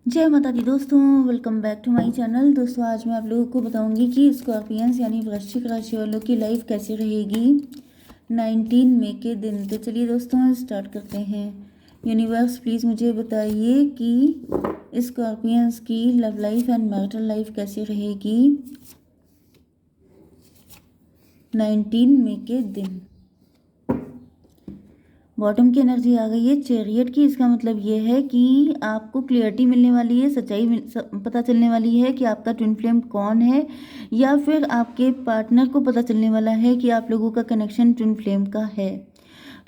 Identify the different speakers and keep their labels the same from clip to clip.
Speaker 1: जय माता दी दोस्तों, welcome back to my channel. दोस्तों आज मैं आप लोगों को बताऊंगी कि स्कॉर्पियंस यानी वृश्चिक राशि वालों की लाइफ कैसी रहेगी 19 मई के दिन। तो चलिए दोस्तों स्टार्ट करते हैं। यूनिवर्स प्लीज़ मुझे बताइए कि स्कॉर्पियंस की love life and marital life कैसी रहेगी 19 मई के दिन। बॉटम की एनर्जी आ गई है चैरियट की। इसका मतलब ये है कि आपको क्लियरिटी मिलने वाली है, सच्चाई पता चलने वाली है कि आपका ट्विन फ्लेम कौन है, या फिर आपके पार्टनर को पता चलने वाला है कि आप लोगों का कनेक्शन ट्विन फ्लेम का है।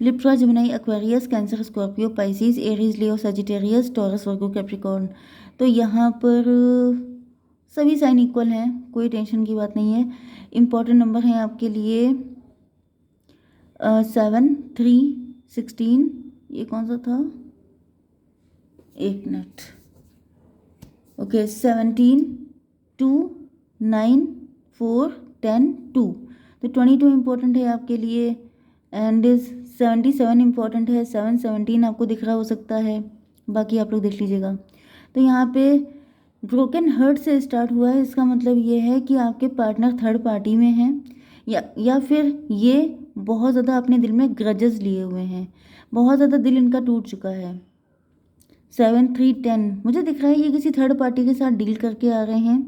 Speaker 1: Libra, Gemini, Aquarius, Cancer, Scorpio, Pisces, Aries, Leo, Sagittarius, Taurus, Virgo, Capricorn. तो यहाँ पर सभी साइन इक्वल हैं, कोई टेंशन की बात नहीं है। इम्पॉर्टेंट नंबर हैं आपके लिए 7, 3, 16। ये कौन सा था, एक मिनट। ओके, 17, 2, 9, 4, 10, 2। तो 22 इम्पोर्टेंट है आपके लिए एंड 77 इम्पोर्टेंट है। 7, 17 आपको दिख रहा हो सकता है, बाकी आप लोग देख लीजिएगा। तो यहाँ पे ब्रोकन हर्ट से स्टार्ट हुआ है। इसका मतलब ये है कि आपके पार्टनर थर्ड पार्टी में हैं, या फिर ये बहुत ज़्यादा अपने दिल में ग्रजेस लिए हुए हैं, बहुत ज़्यादा दिल इनका टूट चुका है। 7, 3, 10 मुझे दिख रहा है ये किसी थर्ड पार्टी के साथ डील करके आ रहे हैं।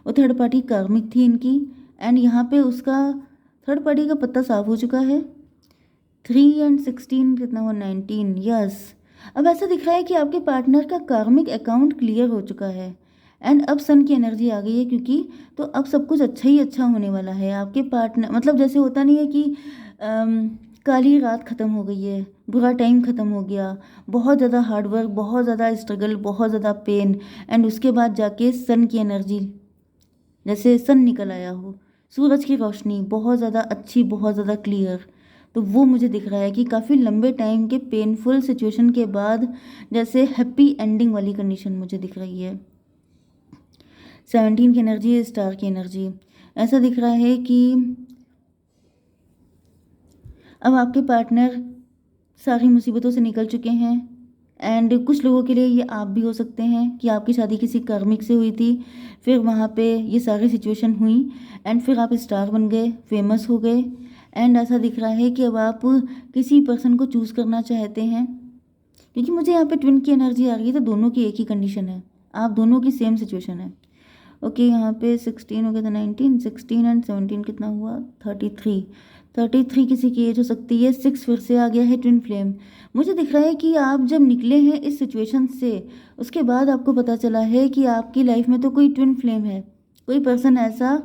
Speaker 1: वो थर्ड पार्टी कार्मिक थी इनकी एंड यहाँ पे उसका थर्ड पार्टी का पत्ता साफ हो चुका है। 3 एंड 16 कितना हुआ, 19। यस, अब ऐसा दिख रहा है कि आपके पार्टनर का कार्मिक अकाउंट क्लियर हो चुका है एंड अब सन की एनर्जी आ गई है, क्योंकि तो अब सब कुछ अच्छा ही अच्छा होने वाला है। आपके पार्टनर मतलब जैसे होता नहीं है कि काली रात ख़त्म हो गई है, बुरा टाइम ख़त्म हो गया, बहुत ज़्यादा हार्डवर्क, बहुत ज़्यादा स्ट्रगल, बहुत ज़्यादा पेन एंड उसके बाद जाके सन की एनर्जी, जैसे सन निकल आया हो, सूरज की रोशनी बहुत ज़्यादा अच्छी, बहुत ज़्यादा क्लियर। तो वो मुझे दिख रहा है कि काफ़ी लंबे टाइम के पेनफुल सिचुएशन के बाद जैसे हैप्पी एंडिंग वाली कंडीशन मुझे दिख रही है। 17 की एनर्जी है, स्टार की एनर्जी। ऐसा दिख रहा है कि अब आपके पार्टनर सारी मुसीबतों से निकल चुके हैं एंड कुछ लोगों के लिए ये आप भी हो सकते हैं कि आपकी शादी किसी कार्मिक से हुई थी, फिर वहाँ पे ये सारी सिचुएशन हुई एंड फिर आप स्टार बन गए, फेमस हो गए एंड ऐसा दिख रहा है कि अब आप किसी पर्सन को चूज़ करना चाहते हैं, क्योंकि मुझे यहाँ पे ट्विन की एनर्जी आ रही है। तो दोनों की एक ही कंडीशन है, आप दोनों की सेम सिचुएशन है। ओके, यहाँ पे 16 हो गया था, 19, 16 एंड 17 कितना हुआ, 33। 33 किसी की एज हो सकती है। 6 फिर से आ गया है, ट्विन फ्लेम। मुझे दिख रहा है कि आप जब निकले हैं इस सिचुएशन से, उसके बाद आपको पता चला है कि आपकी लाइफ में तो कोई ट्विन फ्लेम है, कोई पर्सन ऐसा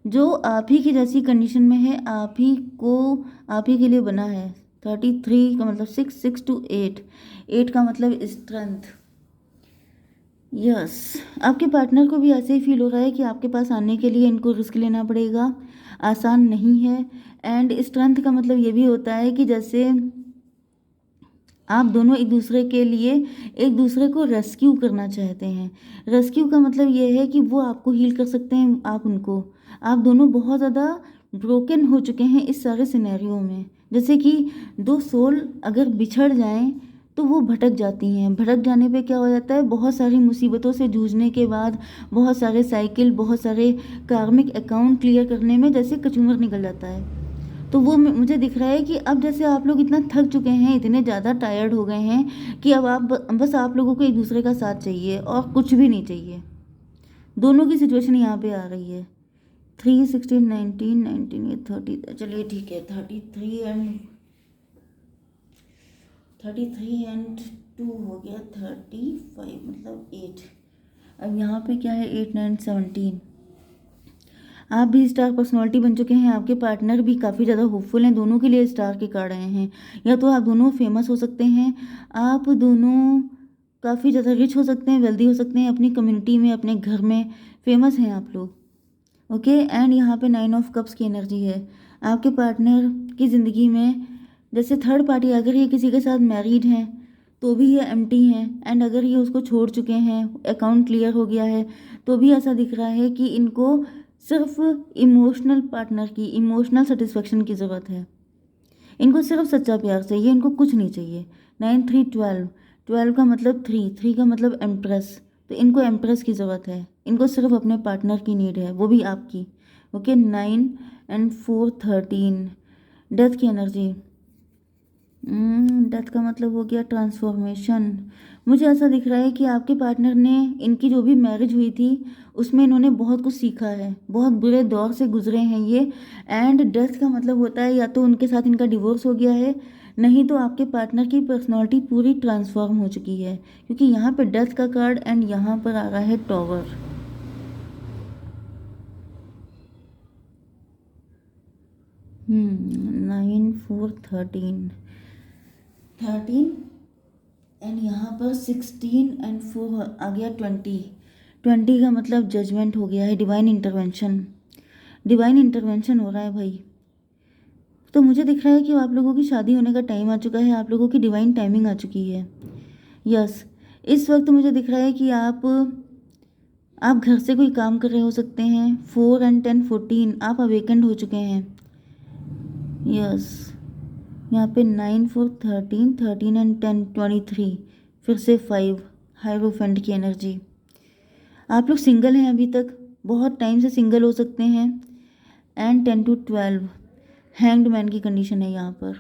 Speaker 1: जो आप ही की जैसी कंडीशन में है, आप ही को, आप ही के लिए बना है। 33 का मतलब 6, 6 to 8, 8 का मतलब स्ट्रेंथ। यस, आपके पार्टनर को भी ऐसे ही फील हो रहा है कि आपके पास आने के लिए इनको रिस्क लेना पड़ेगा, आसान नहीं है। एंड स्ट्रेंथ का मतलब ये भी होता है कि जैसे आप दोनों एक दूसरे के लिए एक दूसरे को रेस्क्यू करना चाहते हैं। रेस्क्यू का मतलब ये है कि वो आपको हील कर सकते हैं, आप उनको। आप दोनों बहुत ज़्यादा ब्रोकन हो चुके हैं इस सारे सिनेरियो में। जैसे कि दो सोल अगर बिछड़ जाएं तो वो भटक जाती हैं। भटक जाने पे क्या हो जाता है, बहुत सारी मुसीबतों से जूझने के बाद, बहुत सारे साइकिल, बहुत सारे कार्मिक अकाउंट क्लियर करने में जैसे कचूमर निकल जाता है। तो वो मुझे दिख रहा है कि अब जैसे आप लोग इतना थक चुके हैं, इतने ज़्यादा टायर्ड हो गए हैं कि अब आप बस आप लोगों को एक दूसरे का साथ चाहिए और कुछ भी नहीं चाहिए। दोनों की सिचुएशन यहाँ पे आ रही है। 3, 16, 19, 19, ये 30। चलिए ठीक है, 33 एंड 2 हो गया 35, मतलब 8। अब यहाँ पे क्या है, 8, 9, 17। आप भी स्टार पर्सनालिटी बन चुके हैं, आपके पार्टनर भी काफ़ी ज़्यादा होपफुल हैं, दोनों के लिए स्टार के कार्ड आए हैं। या तो आप दोनों फेमस हो सकते हैं, आप दोनों काफ़ी ज़्यादा रिच हो सकते हैं, वेल्दी हो सकते हैं, अपनी कम्युनिटी में, अपने घर में फेमस हैं आप लोग। ओके, एंड यहाँ पे 9 ऑफ कप्स की एनर्जी है। आपके पार्टनर की ज़िंदगी में जैसे थर्ड पार्टी, अगर ये किसी के साथ मैरिड हैं तो भी ये एम्प्टी हैं एंड अगर ये उसको छोड़ चुके हैं, अकाउंट क्लियर हो गया है, तो भी ऐसा दिख रहा है कि इनको सिर्फ इमोशनल पार्टनर की, इमोशनल सेटिस्फेक्शन की ज़रूरत है। इनको सिर्फ सच्चा प्यार चाहिए, इनको कुछ नहीं चाहिए। 9, 3, 12। 12 का मतलब 3, 3 का मतलब एम्प्रेस। तो इनको एम्प्रेस की ज़रूरत है, इनको सिर्फ अपने पार्टनर की नीड है, वो भी आपकी। ओके, 9 एंड 4 13, डेथ की एनर्जी। डेथ का मतलब हो गया ट्रांसफॉर्मेशन। मुझे ऐसा दिख रहा है कि आपके पार्टनर ने, इनकी जो भी मैरिज हुई थी उसमें इन्होंने बहुत कुछ सीखा है, बहुत बुरे दौर से गुजरे हैं ये। एंड डेथ का मतलब होता है या तो उनके साथ इनका डिवोर्स हो गया है, नहीं तो आपके पार्टनर की पर्सनालिटी पूरी ट्रांसफॉर्म हो चुकी है, क्योंकि यहाँ पे डेथ का कार्ड एंड यहाँ पर आ रहा है टॉवर। हम्म, 9 4 13 एंड यहाँ पर 16 एंड 4 आ गया 20 का मतलब जजमेंट हो गया है, डिवाइन इंटरवेंशन। डिवाइन इंटरवेंशन हो रहा है भाई। तो मुझे दिख रहा है कि आप लोगों की शादी होने का टाइम आ चुका है, आप लोगों की डिवाइन टाइमिंग आ चुकी है। यस, इस वक्त मुझे दिख रहा है कि आप घर से कोई काम कर रहे हो सकते हैं। 4 एंड 10 14 आप अवेकेंड हो चुके हैं। यस, यहाँ पे 9 4 13 एंड 10 23, फिर से 5 हायरोफेंट की एनर्जी। आप लोग सिंगल हैं अभी तक, बहुत टाइम से सिंगल हो सकते हैं। एंड 10 to 12 हैंग्ड मैन की कंडीशन है यहाँ पर,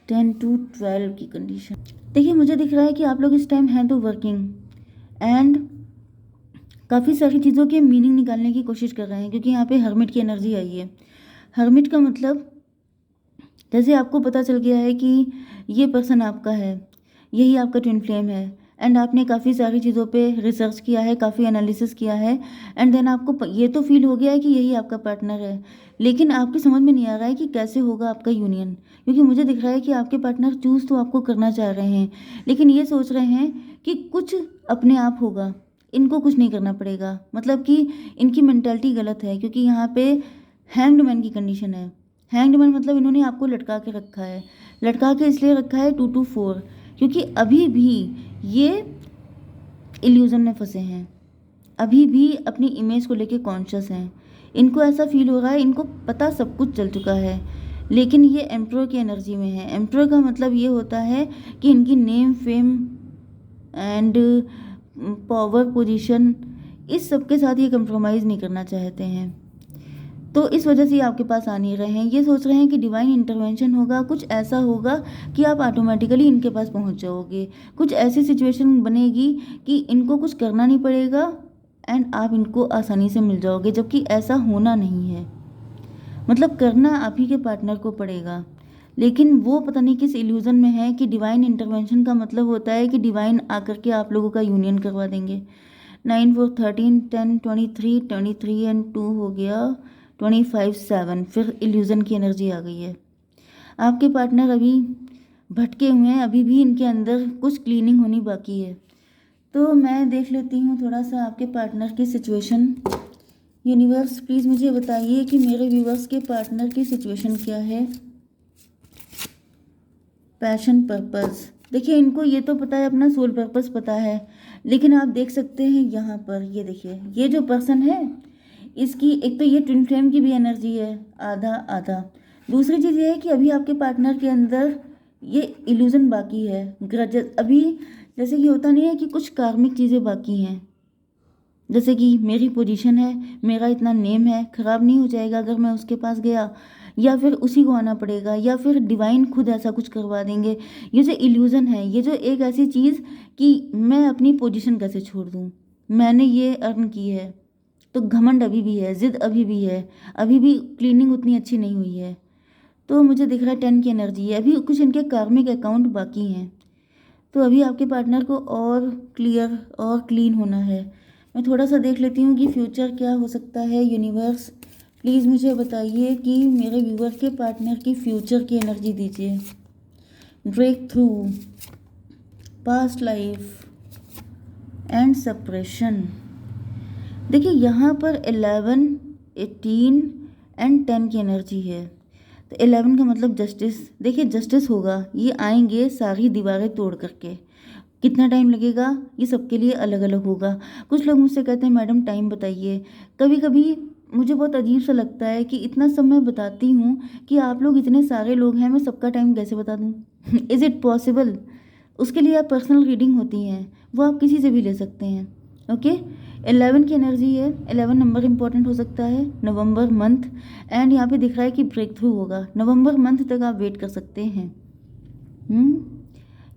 Speaker 1: 10 to 12 की कंडीशन। देखिए, मुझे दिख रहा है कि आप लोग इस टाइम हैं तो वर्किंग एंड काफ़ी सारी चीज़ों के मीनिंग निकालने की कोशिश कर रहे हैं, क्योंकि यहाँ पे हर्मिट की एनर्जी आई है। हर्मिट का मतलब, जैसे आपको पता चल गया है कि ये पर्सन आपका है, यही आपका ट्विन फ्लेम है, एंड आपने काफ़ी सारी चीज़ों पे रिसर्च किया है, काफ़ी एनालिसिस किया है, एंड देन आपको ये तो फील हो गया है कि यही आपका पार्टनर है। लेकिन आपकी समझ में नहीं आ रहा है कि कैसे होगा आपका यूनियन, क्योंकि मुझे दिख रहा है कि आपके पार्टनर चूज़ तो आपको करना चाह रहे हैं, लेकिन ये सोच रहे हैं कि कुछ अपने आप होगा, इनको कुछ नहीं करना पड़ेगा। मतलब कि इनकी मेंटालिटी गलत है, क्योंकि यहाँ पे हैंग्ड मैन की कंडीशन है। हैंग्ड मैन मतलब इन्होंने आपको लटका के रखा है। लटका के इसलिए रखा है 2 to 4, क्योंकि अभी भी ये इल्यूजन में फंसे हैं, अभी भी अपनी इमेज को लेके कॉन्शियस हैं। इनको ऐसा फील हो रहा है, इनको पता सब कुछ चल चुका है, लेकिन ये एम्प्रोर की एनर्जी में है। एम्प्रोर का मतलब ये होता है कि इनकी name fame and power position, इस सब के साथ ये कंप्रोमाइज़ नहीं करना चाहते हैं। तो इस वजह से ये आपके पास आ नहीं रहे हैं। ये सोच रहे हैं कि डिवाइन इंटरवेंशन होगा, कुछ ऐसा होगा कि आप ऑटोमेटिकली इनके पास पहुंच जाओगे। कुछ ऐसी सिचुएशन बनेगी कि इनको कुछ करना नहीं पड़ेगा एंड आप इनको आसानी से मिल जाओगे, जबकि ऐसा होना नहीं है। मतलब करना आप ही के पार्टनर को पड़ेगा, लेकिन वो पता नहीं किस इल्यूजन में है कि डिवाइन इंटरवेंशन का मतलब होता है कि डिवाइन आकर के आप लोगों का यूनियन करवा देंगे। 9 4 13 10 23 एंड 2 हो गया 25 7, फिर इल्यूजन की एनर्जी आ गई है। आपके पार्टनर अभी भटके हुए हैं, अभी भी इनके अंदर कुछ क्लीनिंग होनी बाकी है। तो मैं देख लेती हूँ थोड़ा सा आपके पार्टनर की सिचुएशन। यूनिवर्स प्लीज़ मुझे बताइए कि मेरे व्यूवर्स के पार्टनर की सिचुएशन क्या है। पैशन पर्पस, देखिए इनको ये तो पता है, अपना सोल पर्पस पता है, लेकिन आप देख सकते हैं यहाँ पर, ये देखिए ये जो पर्सन है, इसकी एक तो ये ट्विन फ्लेम की भी एनर्जी है, आधा आधा। दूसरी चीज़ ये है कि अभी आपके पार्टनर के अंदर ये इल्यूजन बाकी है, ग्रज अभी, जैसे कि होता नहीं है कि कुछ कार्मिक चीज़ें बाकी हैं, जैसे कि मेरी पोजीशन है, मेरा इतना नेम है, ख़राब नहीं हो जाएगा अगर मैं उसके पास गया, या फिर उसी को आना पड़ेगा, या फिर डिवाइन खुद ऐसा कुछ करवा देंगे। ये जो इल्यूज़न है, ये जो एक ऐसी चीज़ कि मैं अपनी पोजीशन कैसे छोड़ दूँ, मैंने ये अर्न की है, तो घमंड अभी भी है, ज़िद अभी भी है, अभी भी क्लीनिंग उतनी अच्छी नहीं हुई है। तो मुझे दिख रहा है 10 की एनर्जी है, अभी कुछ इनके कार्मिक अकाउंट बाकी हैं। तो अभी आपके पार्टनर को और क्लियर और क्लीन होना है। मैं थोड़ा सा देख लेती हूँ कि फ्यूचर क्या हो सकता है। यूनिवर्स प्लीज़ मुझे बताइए कि मेरे व्यूवर के पार्टनर की फ्यूचर की एनर्जी दीजिए। Breakthrough, past life and separation. देखिए यहाँ पर 11 18 एंड 10 की एनर्जी है। तो 11 का मतलब जस्टिस, देखिए जस्टिस होगा, ये आएंगे सारी दीवारें तोड़ करके। कितना टाइम लगेगा ये सबके लिए अलग अलग होगा। कुछ लोग मुझसे कहते हैं मैडम टाइम बताइए। कभी कभी मुझे बहुत अजीब सा लगता है कि इतना समय बताती हूँ कि आप लोग इतने सारे लोग हैं, मैं सबका टाइम कैसे बता दूँ इज़ इट पॉसिबल? उसके लिए आप पर्सनल रीडिंग होती हैं, वो आप किसी से भी ले सकते हैं। ओके। 11 की एनर्जी है, 11 नंबर इंपॉर्टेंट हो सकता है, नवंबर मंथ। एंड यहाँ पे दिख रहा है कि ब्रेक थ्रू होगा, नवंबर मंथ तक आप वेट कर सकते हैं।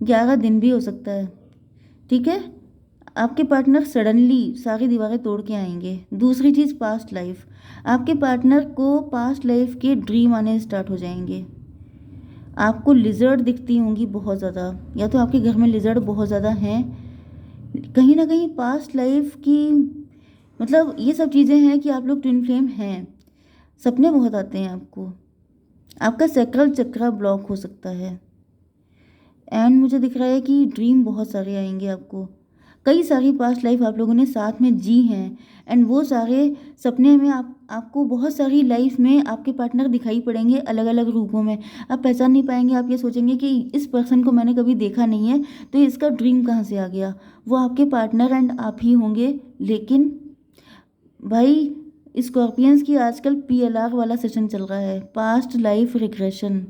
Speaker 1: 11 दिन भी हो सकता है, ठीक है। आपके पार्टनर सडनली सारी दीवारें तोड़ के आएंगे। दूसरी चीज़, पास्ट लाइफ, आपके पार्टनर को पास्ट लाइफ के ड्रीम आने स्टार्ट हो जाएंगे। आपको लिजर्ड दिखती होंगी बहुत ज़्यादा, या तो आपके घर में लिजर्ड बहुत ज़्यादा हैं। कहीं ना कहीं पास्ट लाइफ की, मतलब ये सब चीज़ें हैं कि आप लोग ट्विन फ्लेम हैं। सपने बहुत आते हैं आपको, आपका सैक्रल चक्र ब्लॉक हो सकता है। एंड मुझे दिख रहा है कि ड्रीम बहुत सारे आएंगे आपको। कई सारी पास्ट लाइफ आप लोगों ने साथ में जी हैं, एंड वो सारे सपने में आपको बहुत सारी लाइफ में आपके पार्टनर दिखाई पड़ेंगे अलग अलग रूपों में। आप पहचान नहीं पाएंगे, आप ये सोचेंगे कि इस पर्सन को मैंने कभी देखा नहीं है, तो इसका ड्रीम कहाँ से आ गया। वो आपके पार्टनर एंड आप ही होंगे। लेकिन भाई, स्कॉर्पियंस की आजकल PLR वाला सेशन चल रहा है, पास्ट लाइफ रिग्रेशन।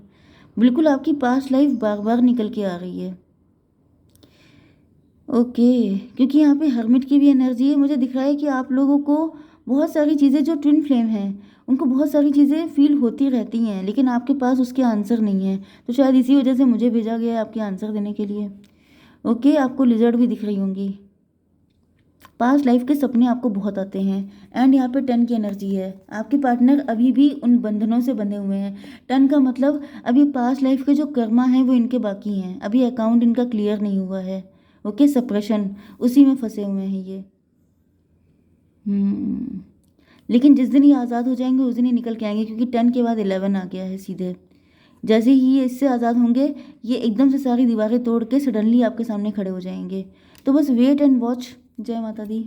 Speaker 1: बिल्कुल आपकी पास्ट लाइफ बार बार निकल के आ रही है। ओके, क्योंकि यहाँ पे हर्मिट की भी एनर्जी है। मुझे दिख रहा है कि आप लोगों को बहुत सारी चीज़ें, जो ट्विन फ्लेम हैं उनको बहुत सारी चीज़ें फील होती रहती हैं, लेकिन आपके पास उसके आंसर नहीं है। तो शायद इसी वजह से मुझे भेजा गया है आपके आंसर देने के लिए। ओके, आपको लिजर्ड भी दिख रही होंगी। पास्ट लाइफ के सपने आपको बहुत आते हैं। एंड यहाँ पे 10 की एनर्जी है, आपके पार्टनर अभी भी उन बंधनों से बंधे हुए हैं। 10 का मतलब अभी पास्ट लाइफ के जो कर्मा हैं वो इनके बाकी हैं, अभी अकाउंट इनका क्लियर नहीं हुआ है। ओके, सप्रेशन, उसी में फंसे हुए हैं ये। हम्म लेकिन जिस दिन ये आज़ाद हो जाएंगे उस दिन ही निकल के आएंगे, क्योंकि 10 के बाद 11 आ गया है सीधे। जैसे ही ये इससे आज़ाद होंगे, ये एकदम से सारी दीवारें तोड़ के सडनली आपके सामने खड़े हो जाएंगे। तो बस वेट एंड वॉच। जय माता दी।